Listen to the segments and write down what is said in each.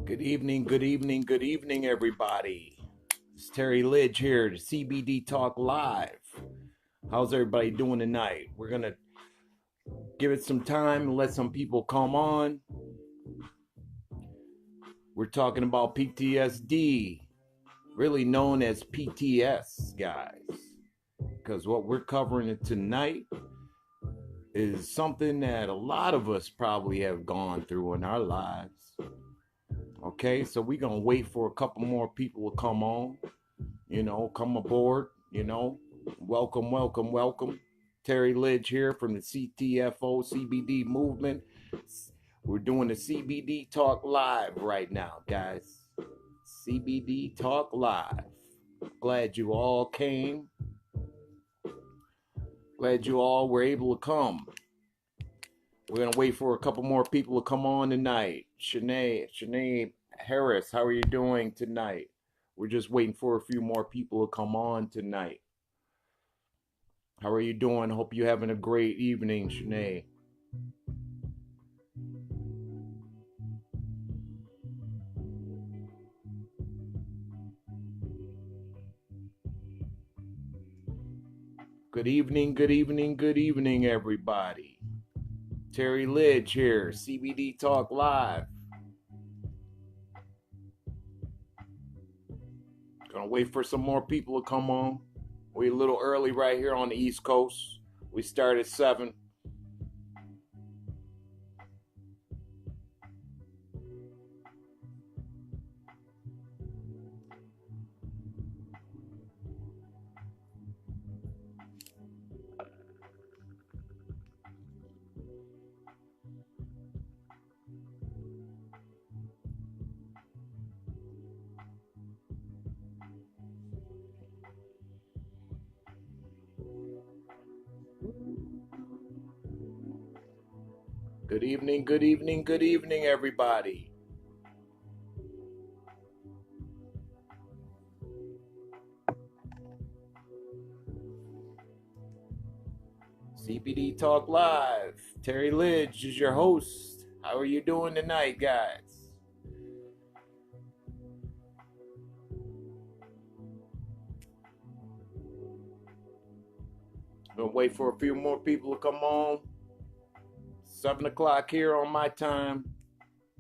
Good evening, good evening, good evening, everybody. It's Terry Lidge here to CBD Talk Live. How's everybody doing tonight? We're going to give it some time and let some people come on. We're talking about PTSD, really known as PTS, guys. Because what we're covering tonight is something that a lot of us probably have gone through in our lives. Okay, so we're going to wait for a couple more people to come on, come aboard, welcome, welcome, welcome. Terry Lidge here from the CTFO CBD movement. We're doing the CBD Talk Live right now, guys. CBD Talk Live. Glad you all came. Glad you all were able to come. We're going to wait for a couple more people to come on tonight. Shanae Harris, how are you doing tonight? We're just waiting for a few more people to come on tonight. How are you doing? Hope you're having a great evening, Shanae. Good evening, good evening, good evening, everybody. Terry Lidge here, CBD Talk Live. Gonna wait for some more people to come on. We're a little early right here on the East Coast. We start at 7. Good evening, good evening, good evening, everybody. CBD Talk Live. Terry Lidge is your host. How are you doing tonight, guys? Gonna wait for a few more people to come on. 7 o'clock here on my time,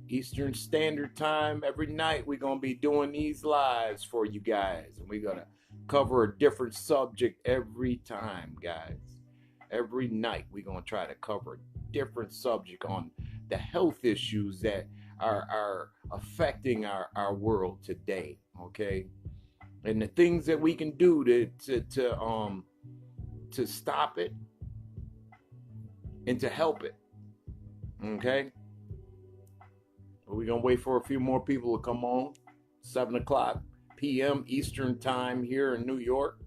Eastern Standard Time. Every night we're going to be doing these lives for you guys. And we're going to cover a different subject every time, guys. Every night we're going to try to cover a different subject on the health issues that are affecting our world today, okay? And the things that we can do to stop it and to help it. Okay, we're gonna wait for a few more people to come on. 7 o'clock p.m. Eastern Time here in New York.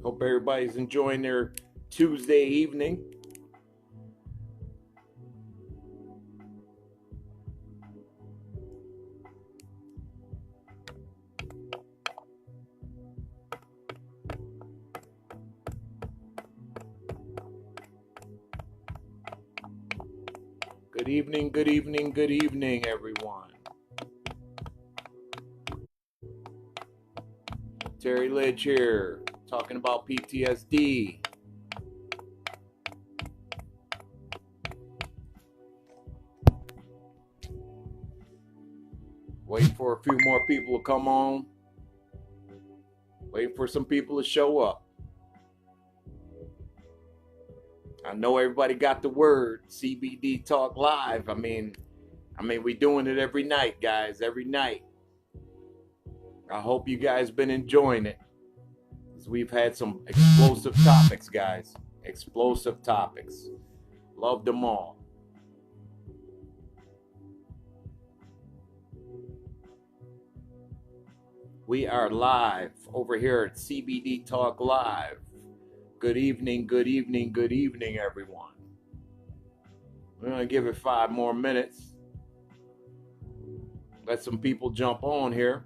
Hope everybody's enjoying their Tuesday evening. Good evening, good evening, good evening, everyone. Terry Lidge here, talking about PTSD. Wait for a few more people to come on. Wait for some people to show up. I know everybody got the word CBD Talk Live. I mean, we doing it every night, guys, every night. I hope you guys been enjoying it. We've had some explosive topics, guys. Explosive topics. Love them all. We are live over here at CBD Talk Live. Good evening, good evening, good evening, everyone. We're going to give it 5 more minutes. Let some people jump on here.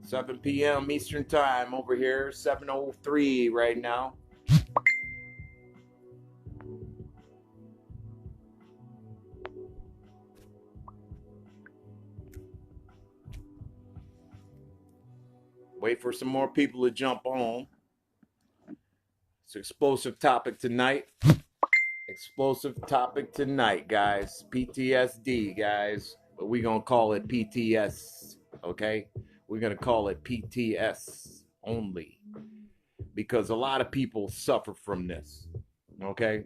7 p.m. Eastern Time over here, 7:03 right now. Wait for some more people to jump on. It's an explosive topic tonight. Explosive topic tonight, guys. PTSD, guys. But we're going to call it PTS, okay? We're going to call it PTS only. Because a lot of people suffer from this, okay?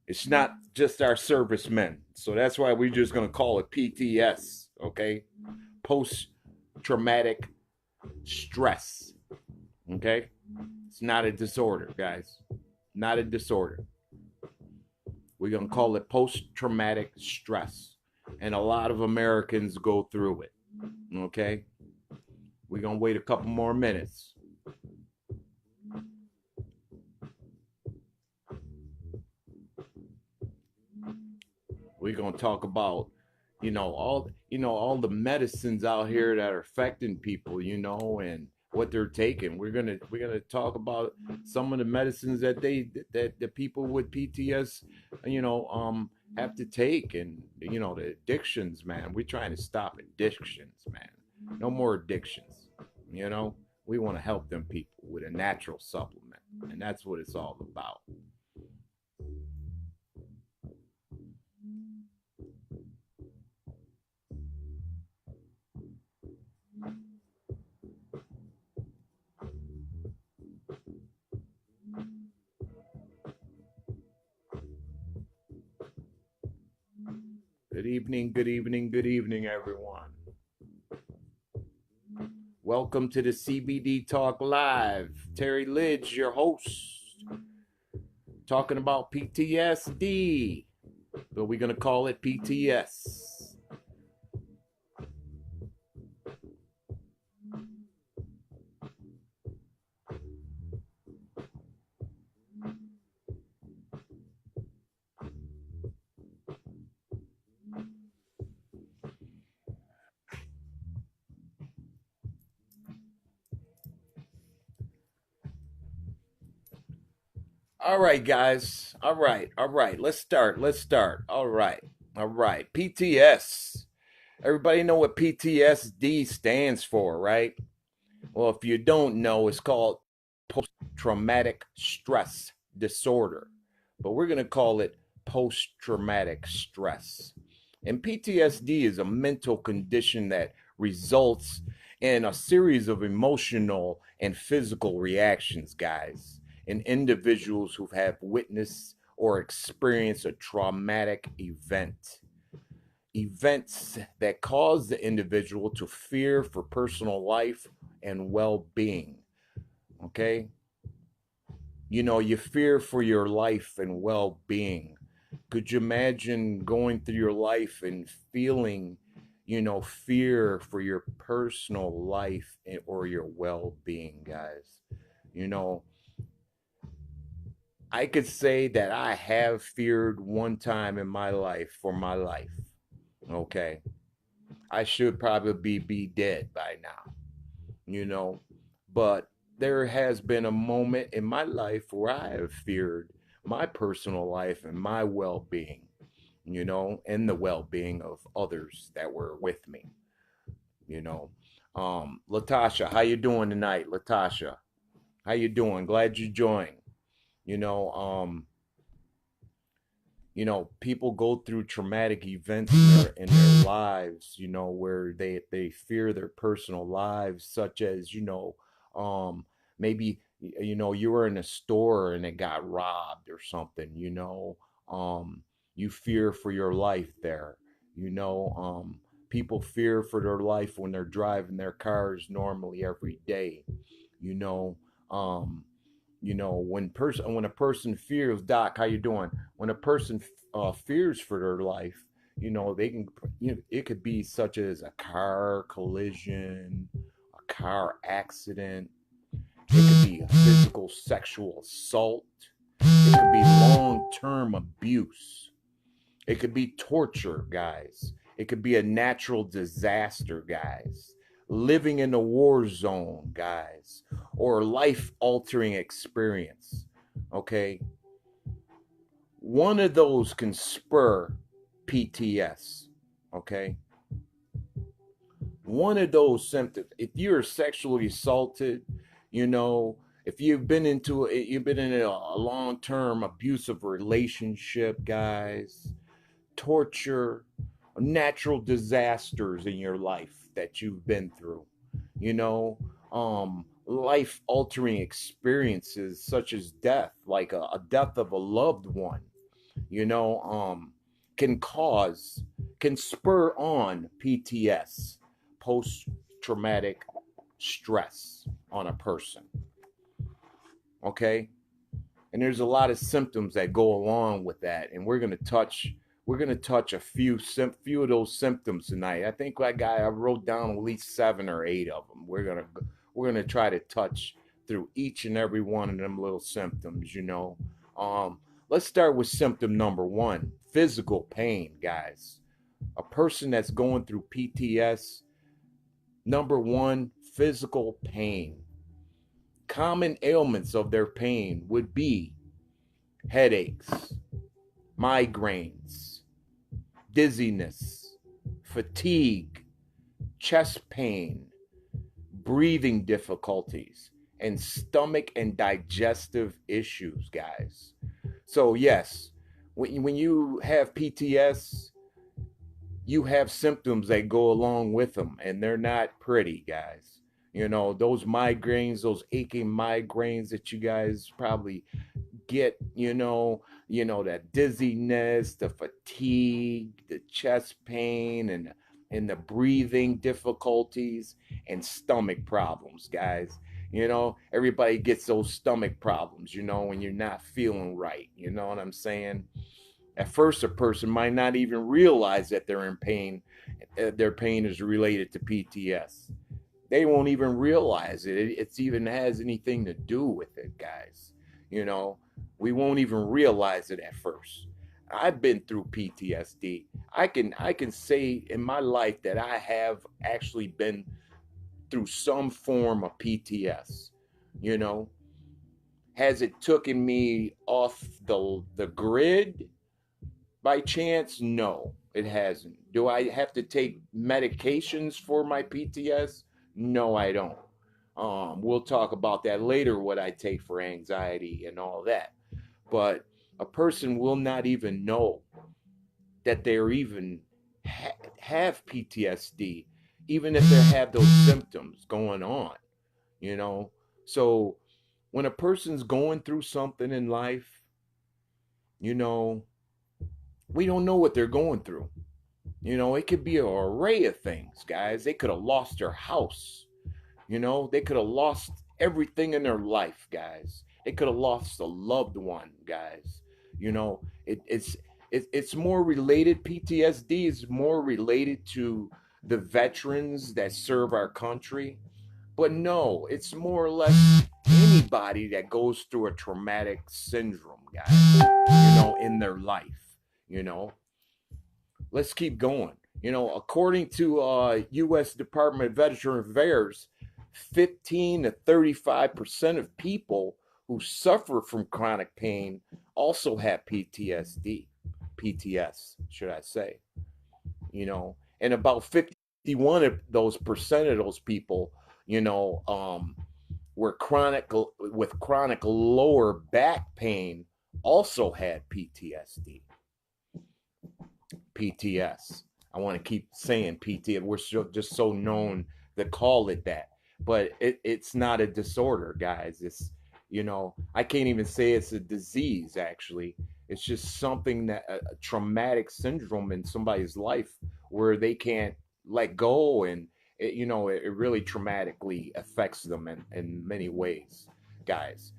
It's not just our servicemen. So that's why we're just going to call it PTS, okay? Post traumatic stress, okay? It's not a disorder, guys. Not a disorder. We're going to call it post-traumatic stress. And a lot of Americans go through it, okay? We're going to wait a couple more minutes. We're going to talk about, all the medicines out here that are affecting people, and what they're taking. We're gonna talk about some of the medicines that the people with PTS, have to take, and the addictions, man. We're trying to stop addictions, man. No more addictions. We want to help them people with a natural supplement, and that's what it's all about. Good evening, good evening, good evening, everyone. Welcome to the CBD Talk Live. Terry Lidge, your host, talking about PTSD, but we're going to call it PTS. All right, guys. All right. Let's start. All right. PTS. Everybody know what PTSD stands for, right? Well, if you don't know, it's called post traumatic stress disorder, but we're going to call it post traumatic stress. And PTSD is a mental condition that results in a series of emotional and physical reactions, guys, in individuals who have witnessed or experienced a traumatic event. Events that cause the individual to fear for personal life and well being. Okay? You fear for your life and well being. Could you imagine going through your life and feeling, fear for your personal life or your well being, guys? I could say that I have feared one time in my life for my life. Okay. I should probably be dead by now, you know. But there has been a moment in my life where I have feared my personal life and my well being, and the well being of others that were with me, you know. Latasha, how you doing tonight, Latasha? How you doing? Glad you joined. You know, um, people go through traumatic events in their lives, where they fear their personal lives, such as, maybe, you were in a store and it got robbed or something, you fear for your life there, people fear for their life when they're driving their cars normally every day, you know, um, when a person fears, Doc, how you doing? When a person fears for their life, they can, it could be such as a car collision, a car accident. It could be a physical sexual assault. It could be long-term abuse. It could be torture, guys. It could be a natural disaster, guys. living in a war zone, guys, or life-altering experience, okay? One of those can spur PTS, okay? One of those symptoms, if you're sexually assaulted, you know, if you've been in a long-term abusive relationship, guys, torture, natural disasters in your life that you've been through, you know, life altering experiences such as death, like a death of a loved one, you know, can cause, can spur on PTS, post traumatic stress, on a person. Okay. And there's a lot of symptoms that go along with that, and we're gonna touch a few of those symptoms tonight. I think I wrote down at least 7 or 8 of them. We're gonna try to touch through each and every one of them little symptoms. Let's start with symptom number one: physical pain, guys. A person that's going through PTS, number one, physical pain. Common ailments of their pain would be headaches, migraines, dizziness, fatigue, chest pain, breathing difficulties, and stomach and digestive issues, guys. So, yes, when you have PTS, you have symptoms that go along with them, and they're not pretty, guys. Those migraines, those aching migraines that you guys probably get, that dizziness, the fatigue, the chest pain, and the breathing difficulties and stomach problems, guys. Everybody gets those stomach problems, when you're not feeling right. You know what I'm saying? At first, a person might not even realize that they're in pain. Their pain is related to PTS. They won't even realize it even has anything to do with it, guys. We won't even realize it at first. I've been through PTSD. I can say in my life that I have actually been through some form of PTS. You know, has it taken me off the grid by chance? No, it hasn't. Do I have to take medications for my PTS? No, I don't. We'll talk about that later, what I take for anxiety and all that. But a person will not even know that they're even have PTSD, even if they have those symptoms going on, you know? So when a person's going through something in life, you know, we don't know what they're going through. It could be an array of things, guys. They could have lost their house. They could have lost everything in their life, guys. They could have lost a loved one, guys. It's more related. PTSD is more related to the veterans that serve our country. But no, it's more or less anybody that goes through a traumatic syndrome, guys, in their life, Let's keep going. According to U.S. Department of Veterans Affairs, 15 to 35% of people who suffer from chronic pain also have PTS, should I say. And about 51 of those percent of those people, were with chronic lower back pain also had PTS. I want to keep saying PTS. We're just so known to call it that, but it's not a disorder, guys. It's I can't even say it's a disease. Actually, it's just something that a traumatic syndrome in somebody's life where they can't let go, and it really traumatically affects them in many ways, guys.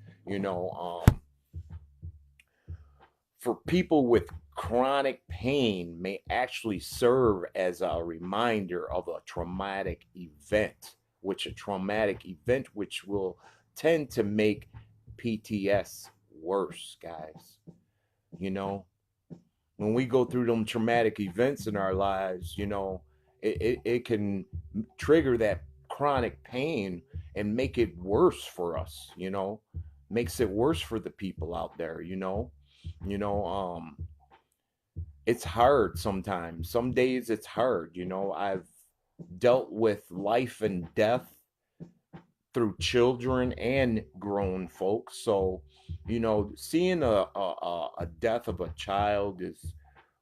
For people with chronic pain may actually serve as a reminder of a traumatic event, which will tend to make PTS worse, guys. When we go through them traumatic events in our lives, it can trigger that chronic pain and make it worse for us, makes it worse for the people out there, you know, it's hard sometimes. Some days it's hard, I've dealt with life and death through children and grown folks. So, seeing a death of a child is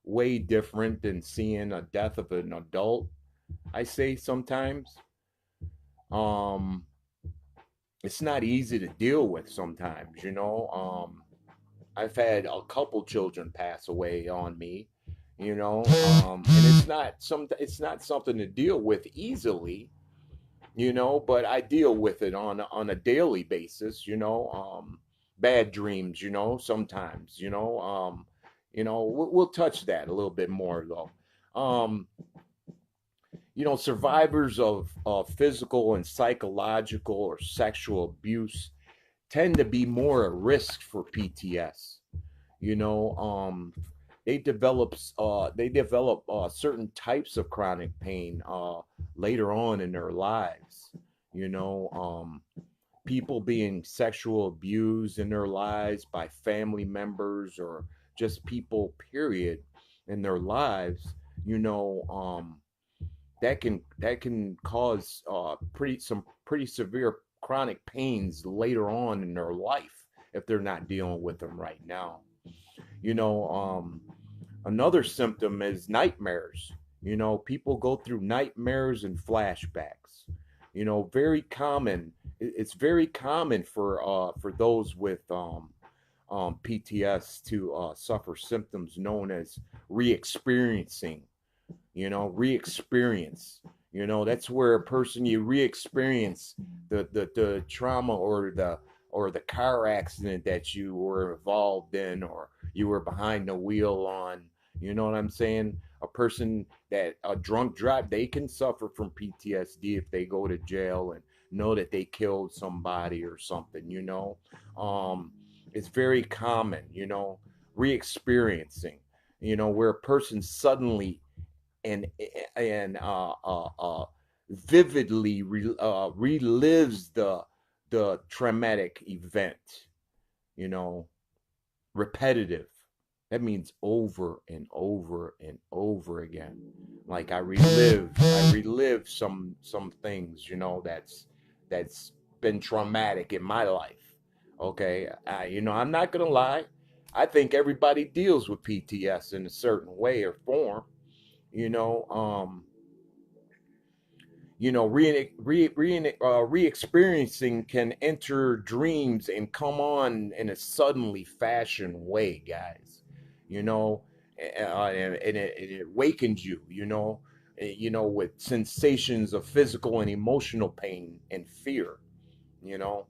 way different than seeing a death of an adult. I say sometimes, um, it's not easy to deal with sometimes. I've had a couple children pass away on me, and it's not something to deal with easily, but I deal with it on a daily basis, bad dreams, sometimes, we'll touch that a little bit more though. Survivors of physical and psychological or sexual abuse tend to be more at risk for PTS. You know, they develop certain types of chronic pain later on in their lives. You know, people being sexual abused in their lives by family members or just people, period, in their lives. You know, that can cause some pretty severe chronic pains later on in their life if they're not dealing with them right now. You know, another symptom is nightmares. People go through nightmares and flashbacks. Very common. It's very common for those with PTS to suffer symptoms known as re-experiencing. Re-experience. That's where a person, you re-experience the trauma or the car accident that you were involved in or you were behind the wheel on. You know what I'm saying? A person that a drunk drive, they can suffer from PTSD if they go to jail and know that they killed somebody or something. It's very common. Re-experiencing. Where a person suddenly and and vividly relives the traumatic event. You know, repetitive. That means over and over and over again. Like I relive some things. That's been traumatic in my life. Okay, I'm not gonna lie. I think everybody deals with PTS in a certain way or form. you know um re-experiencing can enter dreams and come on in a suddenly fashion way, guys. you know and it wakens you, with sensations of physical and emotional pain and fear. you know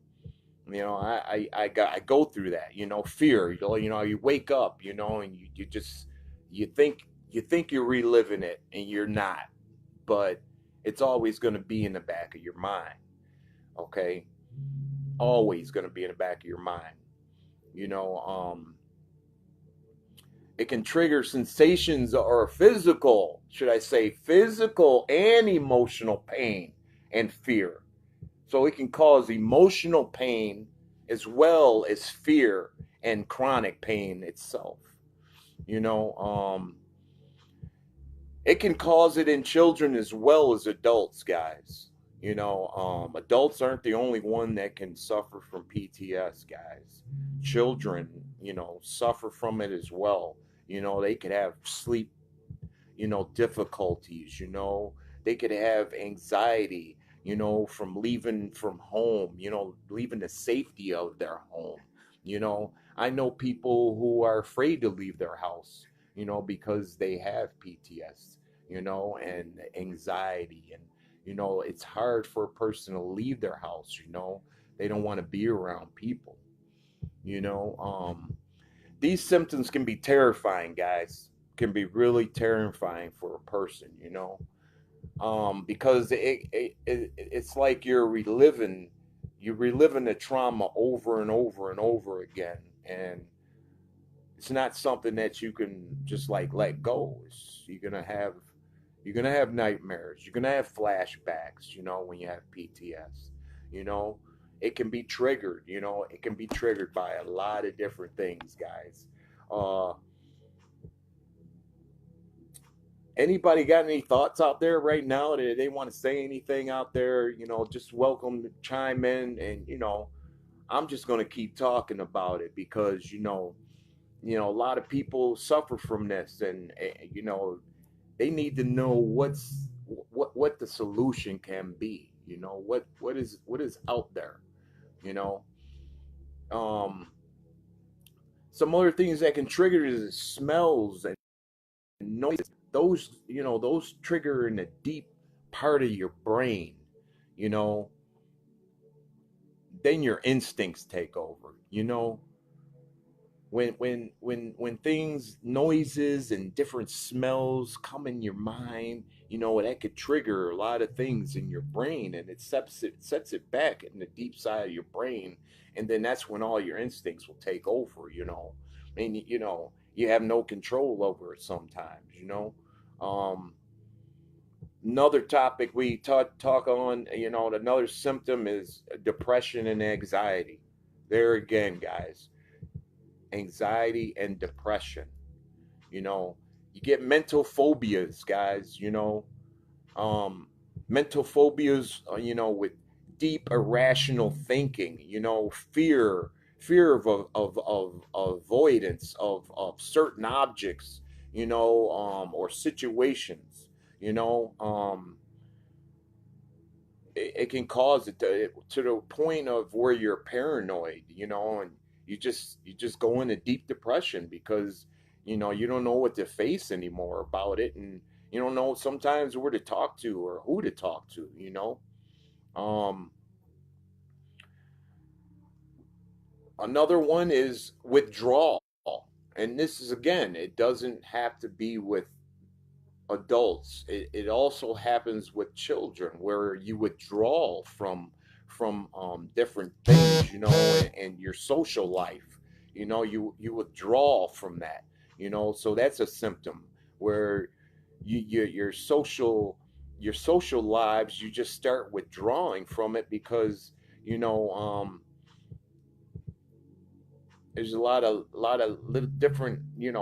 I go through that, fear. You wake up, and you just you think you're reliving it, and you're not. But it's always going to be in the back of your mind. Okay, always going to be in the back of your mind. You know, it can trigger sensations or physical, should I say, physical and emotional pain and fear. So it can cause emotional pain as well as fear and chronic pain itself. You know, it can cause it in children as well as adults, guys. Adults aren't the only one that can suffer from PTS, guys. Children, suffer from it as well. They could have sleep, difficulties. They could have anxiety, from leaving from home, leaving the safety of their home. I know people who are afraid to leave their house, because they have PTS, and anxiety. And, it's hard for a person to leave their house, they don't want to be around people, you know. These symptoms can be terrifying, guys, can be really terrifying for a person, because it's like you're reliving the trauma over and over and over again. And it's not something that you can just like let go. You're gonna have, You're gonna have nightmares. You're gonna have flashbacks, when you have PTS. You know, it can be triggered, it can be triggered by a lot of different things, guys. Uh Anybody got any thoughts out there right now that they want to say anything out there, just welcome to chime in. And I'm just gonna keep talking about it because a lot of people suffer from this, and they need to know what the solution can be. What is out there. You know, um, some other things that can trigger is smells and noises. Those trigger in a deep part of your brain. You know, then your instincts take over. When things, noises and different smells come in your mind, that could trigger a lot of things in your brain, and it sets it back in the deep side of your brain. And then that's when all your instincts will take over. And you have no control over it sometimes. Another topic we talk on, another symptom is depression and anxiety. There again, guys, anxiety and depression. You know, you get mental phobias, guys. Um, Mental phobias, with deep irrational thinking. Fear of avoidance of certain objects. Or situations. You know, it can cause it to the point of where you're paranoid, and you just go into deep depression because you don't know what to face anymore about it, and you don't know sometimes where to talk to or who to talk to. Um, Another one is withdrawal, and this is, again, it doesn't have to be with adults. It also happens with children where you withdraw from different things, and your social life. You withdraw from that. So that's a symptom where your social lives, you just start withdrawing from it because you know there's a lot of little different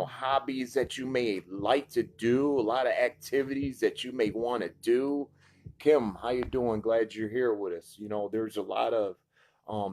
hobbies that you may like to do, a lot of activities that you may want to do. Kim, how you doing? Glad you're here with us. There's a lot of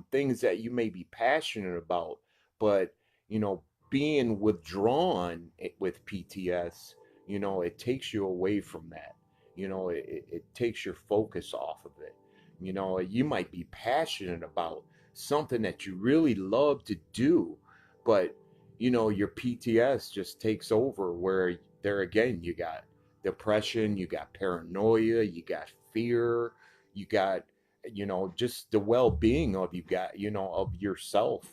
things that you may be passionate about, but you know being withdrawn with PTS, it takes you away from that. It takes your focus off of it. You might be passionate about something that you really love to do, but your PTS just takes over, where there again you got depression, you got paranoia, you got fear, you got just the well-being of you got of yourself.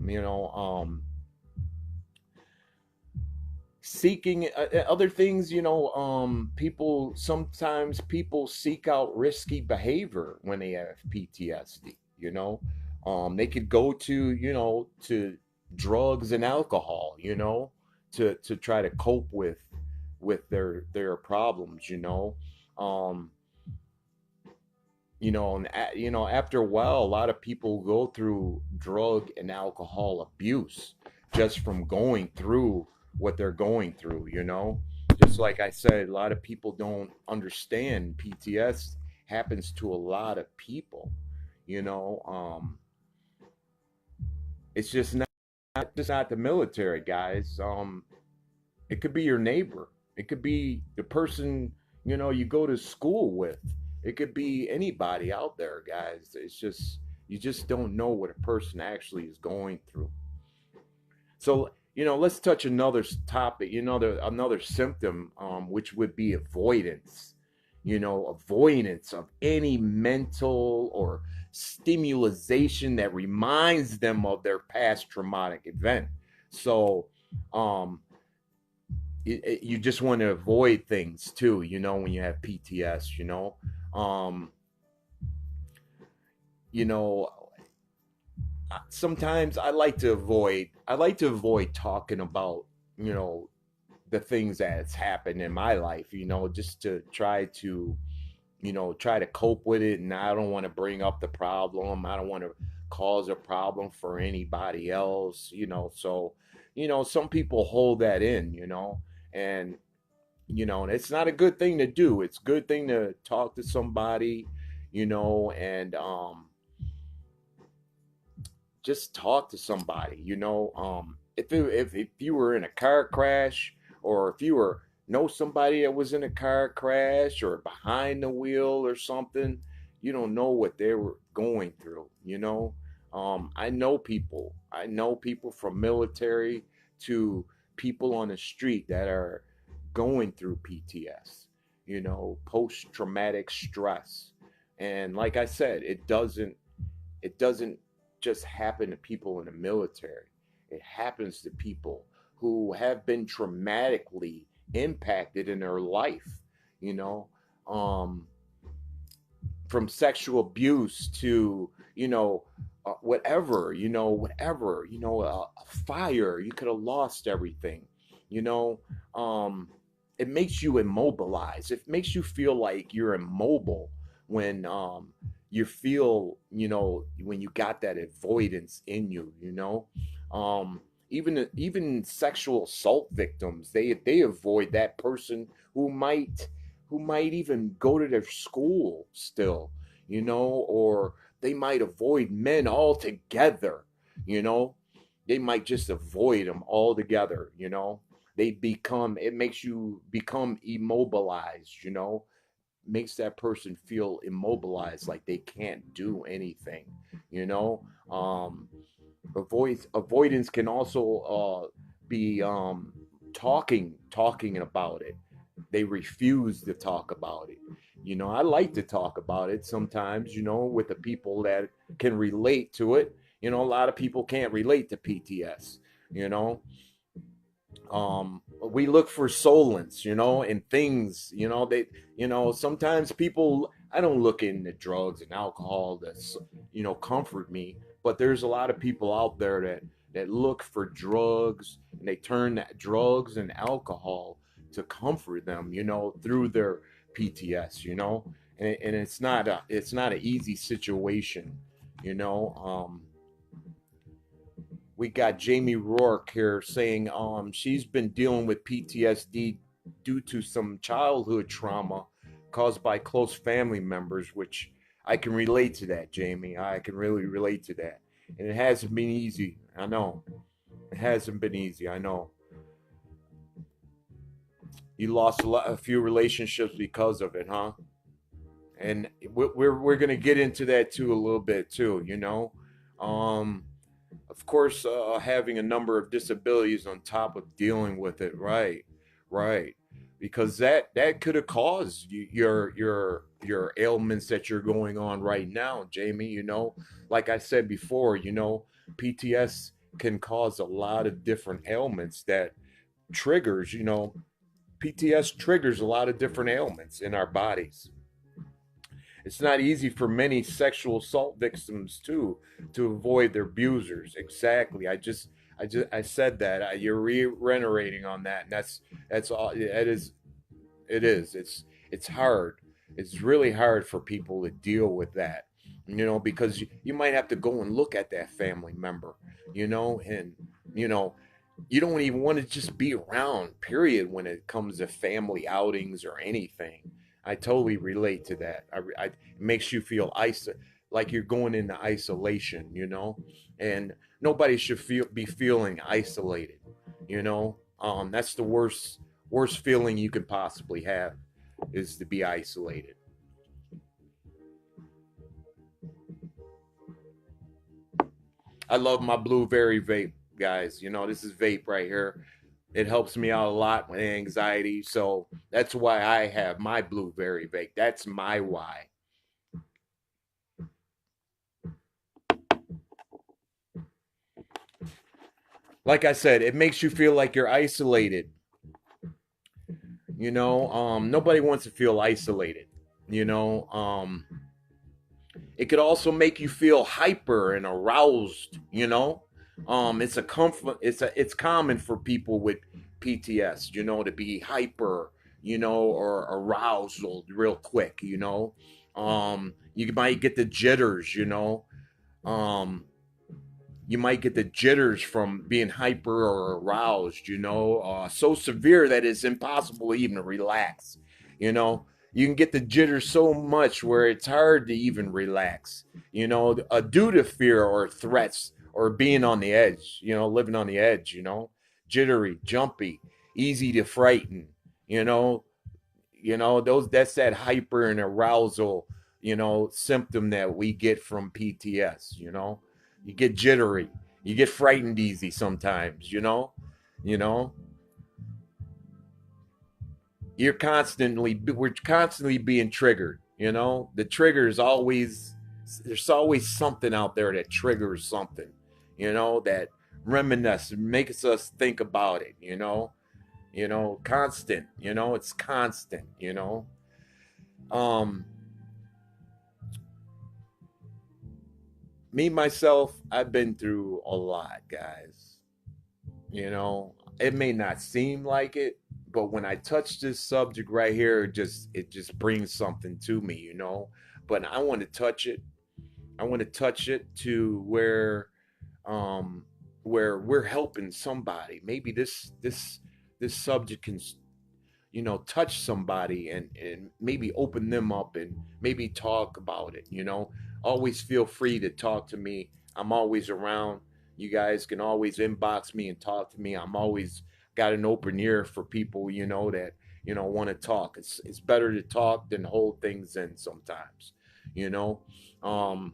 you know um Seeking other things. People seek out risky behavior when they have PTSD. They could go to drugs and alcohol, to try to cope with their problems. um After a while, a lot of people go through drug and alcohol abuse just from going through what they're going through. Just like I said, a lot of people don't understand PTS happens to a lot of people. You know, it's just not the military, guys. It could be your neighbor. It could be the person you go to school with. It could be anybody out there, guys. It's just you just don't know what a person actually is going through. So let's touch another topic. Another symptom, which would be avoidance. Avoidance of any mental or stimulation that reminds them of their past traumatic event. So, um, you just want to avoid things too. When you have PTS. Um, you know, Sometimes I like to avoid talking about you know the things that's happened in my life, just to try to, try to cope with it. And I don't want to bring up the problem. I don't want to cause a problem for anybody else, So, some people hold that in, and, and it's not a good thing to do. It's a good thing to talk to somebody, and just talk to somebody, if you were in a car crash, or if you were know somebody that was in a car crash or behind the wheel or something, you don't know what they were going through, I know people from military to people on the street that are going through PTS, post traumatic stress. And like I said, it doesn't just happen to people in the military. It happens to people who have been traumatically impacted in their life, you know, um, from sexual abuse to, whatever, a fire. You could have lost everything, you know. Um, it makes you immobilized. It makes you feel like you're immobile when you feel, when you got that avoidance in you, even sexual assault victims, they avoid that person who might even go to their school still, or they might avoid men altogether, you know they might just avoid them altogether, it makes you become immobilized, makes that person feel immobilized, like they can't do anything, you know um avoidance can also be talking about it. They refuse to talk about it. I like to talk about it sometimes, with the people that can relate to it. A lot of people can't relate to PTS, you know we look for solence, in things, they, sometimes people, I don't look into drugs and alcohol that's, comfort me, but there's a lot of people out there that look for drugs, and they turn that drugs and alcohol to comfort them, through their PTS, and it's not an easy situation, you know we got Jamie Rourke here saying she's been dealing with PTSD due to some childhood trauma caused by close family members, which I can relate to that, Jamie. I can really relate to that. And it hasn't been easy. I know. It hasn't been easy. I know. You lost a few relationships because of it, huh? And we're gonna get into that too a little bit too. Um, of course, having a number of disabilities on top of dealing with it, right, right, because that could have caused your ailments that you're going on right now, Jamie. Like I said before, PTS can cause a lot of different ailments that triggers. PTS triggers a lot of different ailments in our bodies. It's not easy for many sexual assault victims too to avoid their abusers. Exactly. I said that. You're reiterating on that, and that's all. It is. It's hard. It's really hard for people to deal with that. Because you might have to go and look at that family member. And you know you don't even want to just be around, period, when it comes to family outings or anything. I totally relate to that. It makes you feel like you're going into isolation, and nobody should be feeling isolated, that's the worst feeling you can possibly have, is to be isolated. I love my blueberry vape, guys. This is vape right here. It helps me out a lot with anxiety. So that's why I have my blueberry vape. That's my why. Like I said, it makes you feel like you're isolated. Nobody wants to feel isolated. You know, it could also make you feel hyper and aroused. It's a comfort. It's common for people with PTS, to be hyper, or arousal real quick, you might get the jitters, um, you might get the jitters from being hyper or aroused, so severe that it's impossible even to relax, you know. You can get the jitters so much where it's hard to even relax, due to fear or threats or being on the edge, living on the edge, jittery, jumpy, easy to frighten, you know, those that's that hyper and arousal, symptom that we get from PTS, you get jittery, you get frightened easy sometimes, you know, we're constantly being triggered, the trigger is always, there's always something out there that triggers something, that reminisce, makes us think about it, constant, it's constant, um me myself, I've been through a lot, guys. It may not seem like it, but when I touch this subject right here, it just brings something to me, but I want to touch it. I want to touch it to um where we're helping somebody. Maybe this subject can, touch somebody and maybe open them up and maybe talk about it, Always feel free to talk to me. I'm always around. You guys can always inbox me and talk to me. I'm always got an open ear for people, that, want to talk. It's better to talk than hold things in sometimes, you know. Um,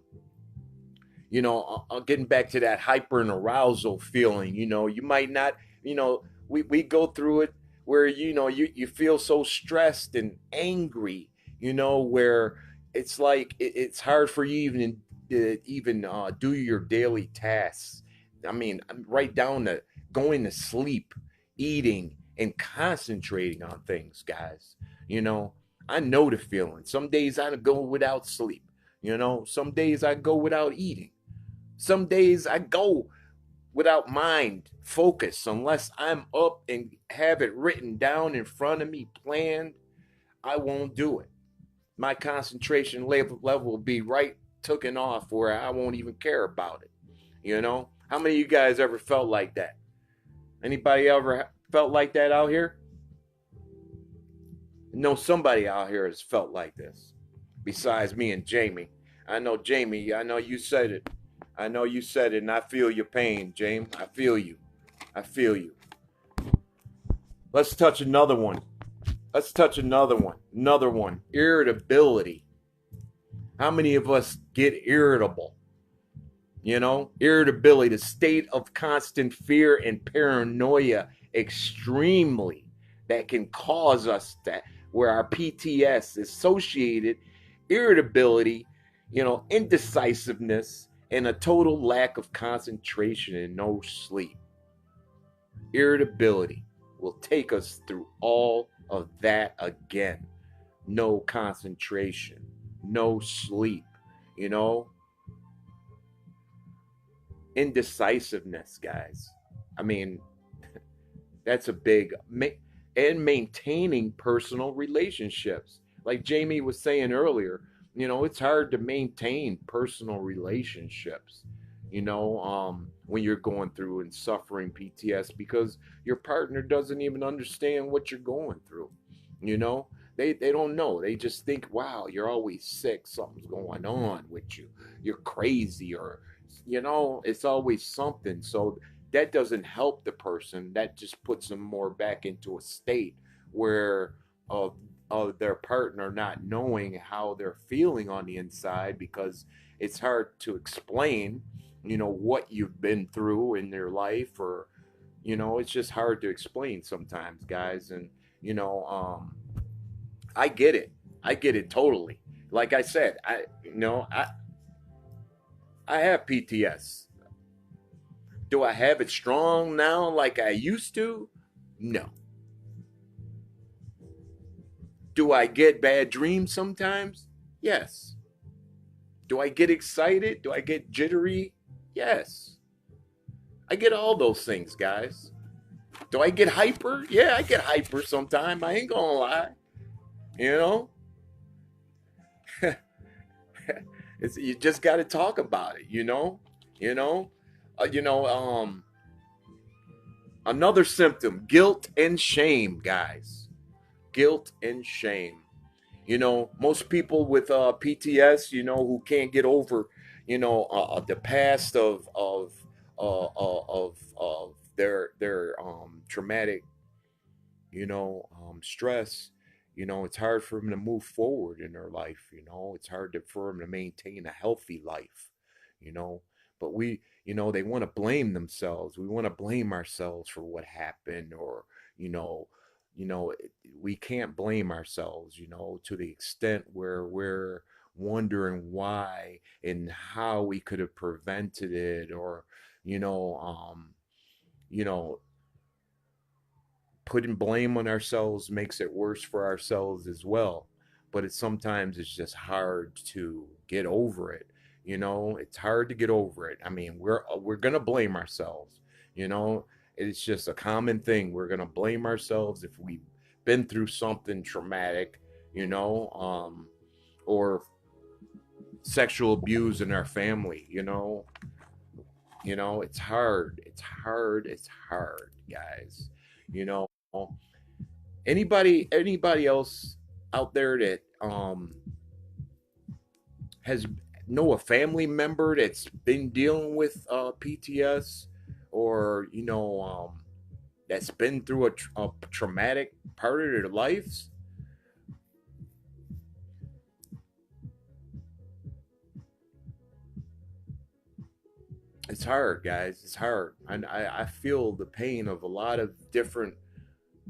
getting back to that hyper and arousal feeling, you might not, we go through it where, you feel so stressed and angry, where it's like it's hard for you even do your daily tasks. I mean, right down to going to sleep, eating, and concentrating on things, guys. I know the feeling. Some days I go without sleep. Some days I go without eating. Some days I go without mind focus unless I'm up and have it written down in front of me, planned. I won't do it. My concentration level will be right taken off where I won't even care about it. How many of you guys ever felt like that? Anybody ever felt like that out here? No, somebody out here has felt like this besides me and Jamie. I know, Jamie, I know you said it. I know you said it, and I feel your pain, James. I feel you. I feel you. Let's touch another one. Let's touch another one. Another one. Irritability. How many of us get irritable? Irritability, the state of constant fear and paranoia, extremely, that can cause us that, where our PTS is associated, irritability, indecisiveness, and a total lack of concentration and no sleep. Irritability will take us through all of that again. No concentration, no sleep, indecisiveness, guys. I mean, that's a big, and maintaining personal relationships. Like Jamie was saying earlier, it's hard to maintain personal relationships, when you're going through and suffering PTS because your partner doesn't even understand what you're going through. They don't know. They just think, wow, you're always sick. Something's going on with you. You're crazy, or, it's always something. So that doesn't help the person. That just puts them more back into a state where of their partner not knowing how they're feeling on the inside, because it's hard to explain, what you've been through in their life, or, it's just hard to explain sometimes, guys. And, I get it. I get it totally. Like I said, I have PTS. Do I have it strong now like I used to? No. Do I get bad dreams sometimes? Yes. Do I get excited? Do I get jittery? Yes. I get all those things, guys. Do I get hyper? Yeah, I get hyper sometime. I ain't gonna lie. You know, you just got to talk about it. You know, uh, you know. Another symptom: guilt and shame, guys. Guilt and shame. Most people with PTS, who can't get over, the past of their traumatic, stress. It's hard for them to move forward in their life. It's hard for them to maintain a healthy life. You know, but they want to blame themselves. We want to blame ourselves for what happened, or you know, you know, we can't blame ourselves. To the extent where we're wondering why and how we could have prevented it, or you know, you know putting blame on ourselves makes it worse for ourselves as well. But sometimes it's just hard to get over it. It's hard to get over it. I mean, we're gonna blame ourselves. You know, it's just a common thing. We're gonna blame ourselves if we've been through something traumatic. Or sexual abuse in our family. It's hard. It's hard. It's hard, guys. You know, anybody else out there that has know a family member that's been dealing with PTS, or that's been through a traumatic part of their lives? It's hard, guys. It's hard. I feel the pain of a lot of different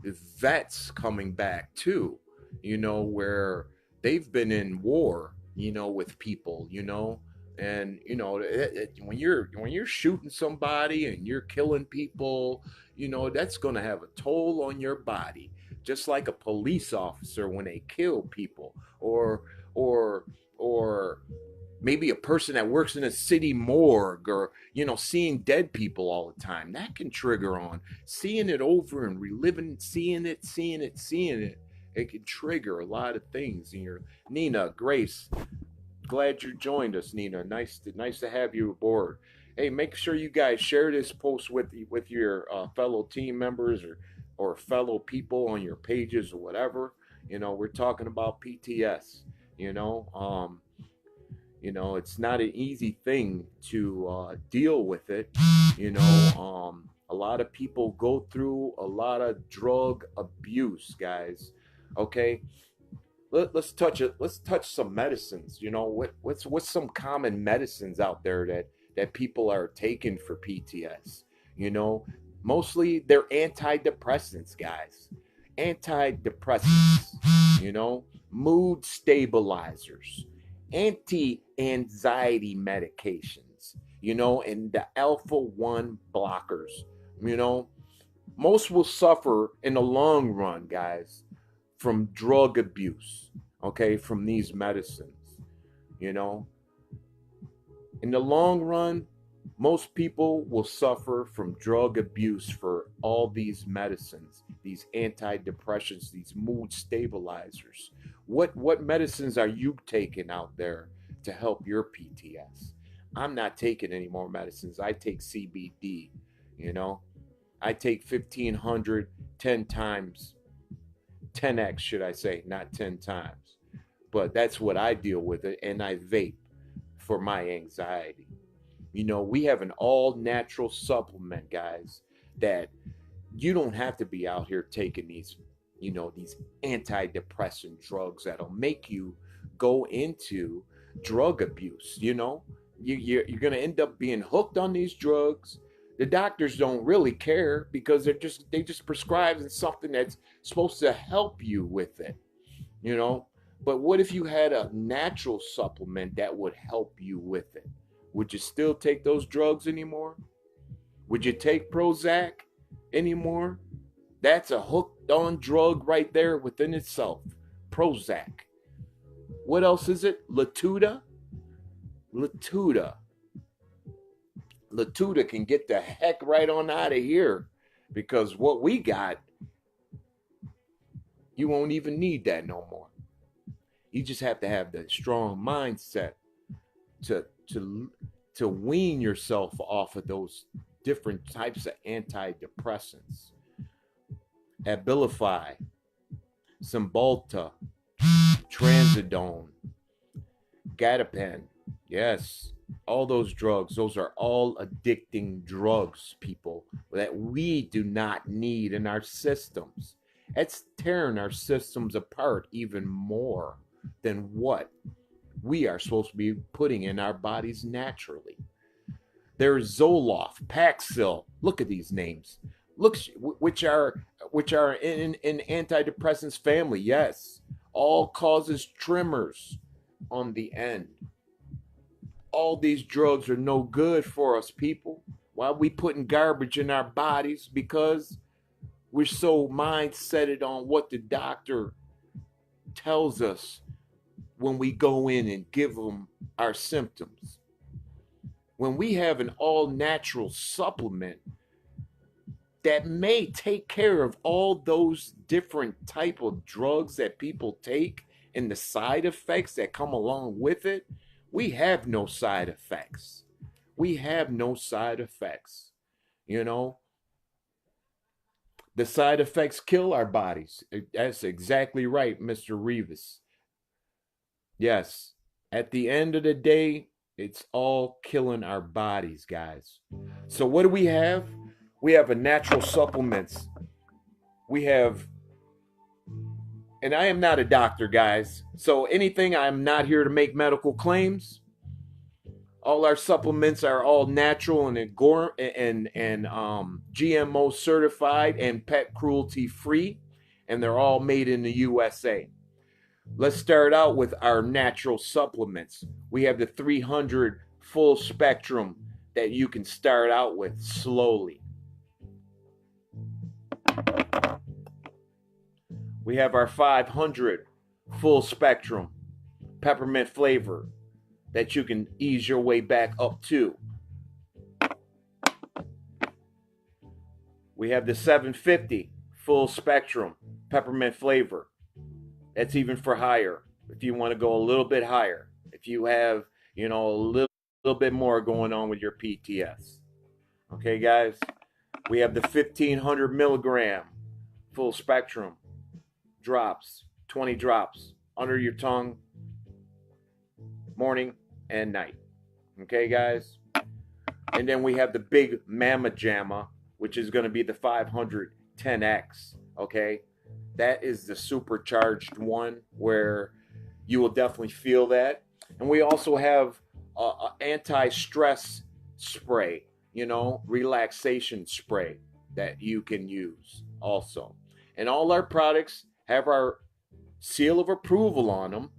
vets coming back too, where they've been in war, with people, and when you're shooting somebody and you're killing people, that's going to have a toll on your body, just like a police officer when they kill people, or or maybe a person that works in a city morgue, or seeing dead people all the time, that can trigger on seeing it over and reliving, seeing it. It can trigger a lot of things in your. Nina, Grace, glad you joined us. Nina, nice to have you aboard. Hey, make sure you guys share this post with your fellow team members, or fellow people on your pages or whatever. We're talking about PTS. It's not an easy thing to deal with it. A lot of people go through a lot of drug abuse, guys. Okay, let's touch it. Let's touch some medicines. What's some common medicines out there that people are taking for PTS? Mostly they're antidepressants, guys. Antidepressants. Mood stabilizers, anti-anxiety medications, and the alpha 1 blockers. you know Most will suffer in the long run, guys, from drug abuse, okay, from these medicines. you know in the long run, most people will suffer from drug abuse for all these medicines, these antidepressants, these mood stabilizers. What medicines are you taking out there to help your PTS? I'm not taking any more medicines. I take CBD, you know. I take 1500 10 times, 10x should I say, not 10 times. But that's what I deal with it, and I vape for my anxiety. We have an all natural supplement, guys, that you don't have to be out here taking these antidepressant drugs that'll make you go into drug abuse. You're going to end up being hooked on these drugs. The doctors don't really care because they just prescribe something that's supposed to help you with it. you know but what if you had a natural supplement that would help you with it? Would you still take those drugs anymore? Would you take Prozac anymore? That's a hooked on drug right there within itself. Prozac. What else is it? Latuda. Latuda can get the heck right on out of here. Because what we got, you won't even need that no more. You just have to have the strong mindset to to wean yourself off of those different types of antidepressants. Abilify, Cymbalta, Trazodone, Gatapen. Yes, all those drugs, those are all addicting drugs, people, that we do not need in our systems. It's tearing our systems apart even more than what we are supposed to be putting in our bodies naturally. There's Zoloft, Paxil. Look at these names. Look, which are in antidepressants family. Yes, all causes tremors on the end. All these drugs are no good for us, people. Why are we putting garbage in our bodies? Because we're so mindseted on what the doctor tells us when we go in and give them our symptoms. When we have an all natural supplement that may take care of all those different type of drugs that people take and the side effects that come along with it, we have no side effects. We have no side effects. You know, the side effects kill our bodies. That's exactly right, Mr. Rivas. Yes, at the end of the day, it's all killing our bodies, guys. So what do we have? We have a natural supplements. We have, and I am not a doctor, guys. So anything, I'm not here to make medical claims. All our supplements are all natural and GMO certified and pet cruelty free, and they're all made in the USA. Let's start out with our natural supplements. We have the 300 full spectrum that you can start out with slowly. We have our 500 full spectrum peppermint flavor that you can ease your way back up to. We have the 750 full spectrum peppermint flavor. That's even for higher. If you want to go a little bit higher, if you have, a little bit more going on with your PTS. Okay, guys? We have the 1500 milligram full spectrum drops, 20 drops under your tongue, morning and night. Okay, guys? And then we have the big Mama Jamma, which is going to be the 510X. Okay? That is the supercharged one where you will definitely feel that. And we also have an anti-stress spray, relaxation spray that you can use also. And all our products have our seal of approval on them.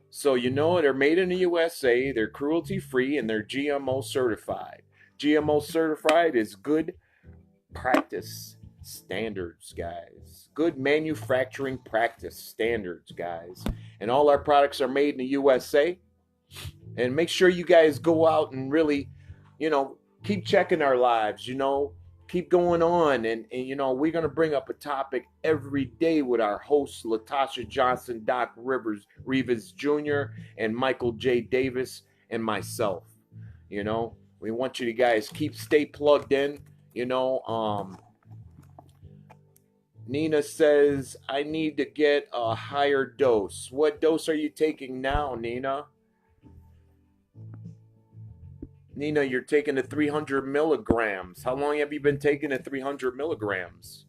So they're made in the USA, they're cruelty free, and they're GMO certified. GMO certified is good practice standards, guys. Good manufacturing practice standards, guys. And all our products are made in the USA. And make sure you guys go out and really, keep checking our lives, keep going on. And we're going to bring up a topic every day with our hosts, Latasha Johnson, Doc Rivas Jr., and Michael J. Davis, and myself. We want you to guys stay plugged in. Nina says, I need to get a higher dose. What dose are you taking now, Nina? Nina, you're taking the 300 milligrams. How long have you been taking the 300 milligrams?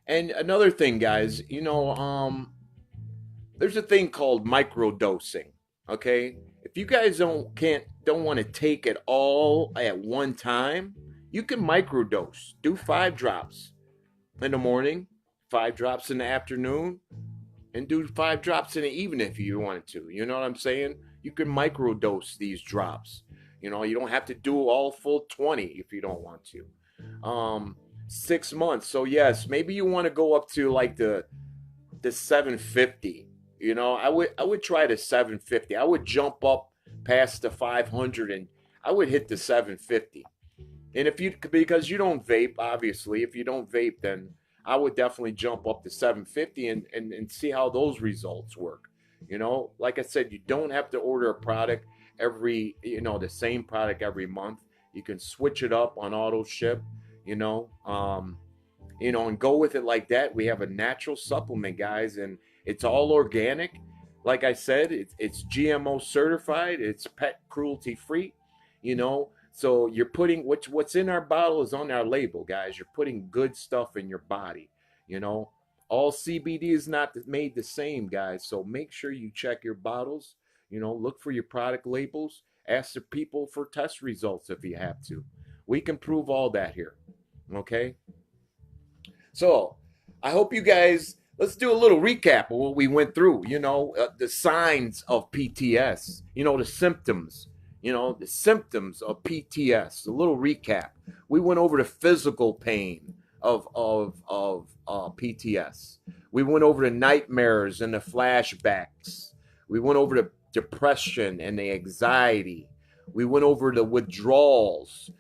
And another thing, guys, there's a thing called microdosing, okay? If you guys don't want to take it all at one time, you can microdose. Do 5 drops in the morning, 5 drops in the afternoon, and do 5 drops in the evening if you wanted to. You know what I'm saying? You can microdose these drops. You don't have to do all full 20 if you don't want to. 6 months. So yes, maybe you want to go up to like the 750. I would try the 750. I would jump up past the 500, and I would hit the 750. And if you, because you don't vape, obviously, if you don't vape, then I would definitely jump up to 750 and see how those results work. You know, like I said, you don't have to order a product every, the same product every month. You can switch it up on auto ship, you know, um, and go with it like that. We have a natural supplement, guys, and it's all organic. Like I said, it's GMO certified, it's pet cruelty free, So you're putting what's in our bottle is on our label, guys. You're putting good stuff in your body, you know. All CBD is not made the same, guys. So make sure you check your bottles, look for your product labels, ask the people for test results if you have to. We can prove all that here. Okay? So I hope you guys, let's do a little recap of what we went through, the signs of PTS, the symptoms, the symptoms of PTS, a little recap. We went over the physical pain of PTS. We went over the nightmares and the flashbacks. We went over the depression and the anxiety. We went over the withdrawals,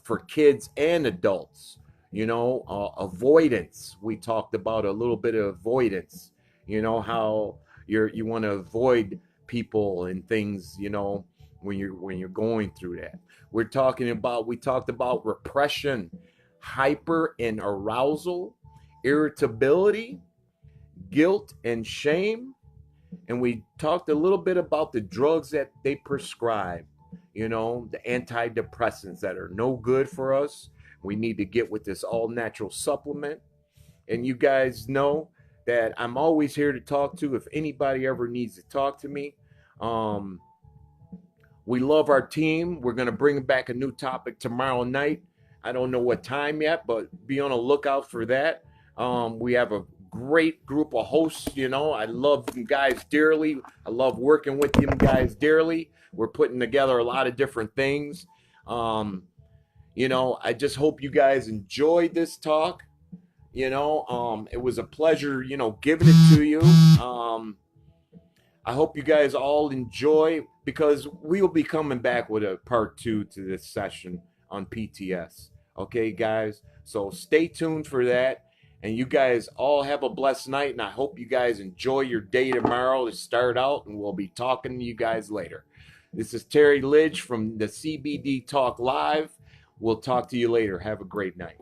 for kids and adults. Avoidance. We talked about a little bit of avoidance. How you want to avoid people and things. When you're going through that. We talked about repression, hyper and arousal, irritability, guilt and shame, and we talked a little bit about the drugs that they prescribe. The antidepressants that are no good for us. We need to get with this all natural supplement. And you guys know that I'm always here to talk to if anybody ever needs to talk to me. We love our team. We're going to bring back a new topic tomorrow night. I don't know what time yet, but be on a lookout for that. We have a great group of hosts. I love you guys dearly. I love working with you guys dearly. We're putting together a lot of different things. I just hope you guys enjoyed this talk. It was a pleasure, giving it to you. I hope you guys all enjoy, because we will be coming back with a part 2 to this session on PTS. Okay, guys? So stay tuned for that. And you guys all have a blessed night. And I hope you guys enjoy your day tomorrow to start out. And we'll be talking to you guys later. This is Terry Lidge from the CBD Talk Live. We'll talk to you later. Have a great night.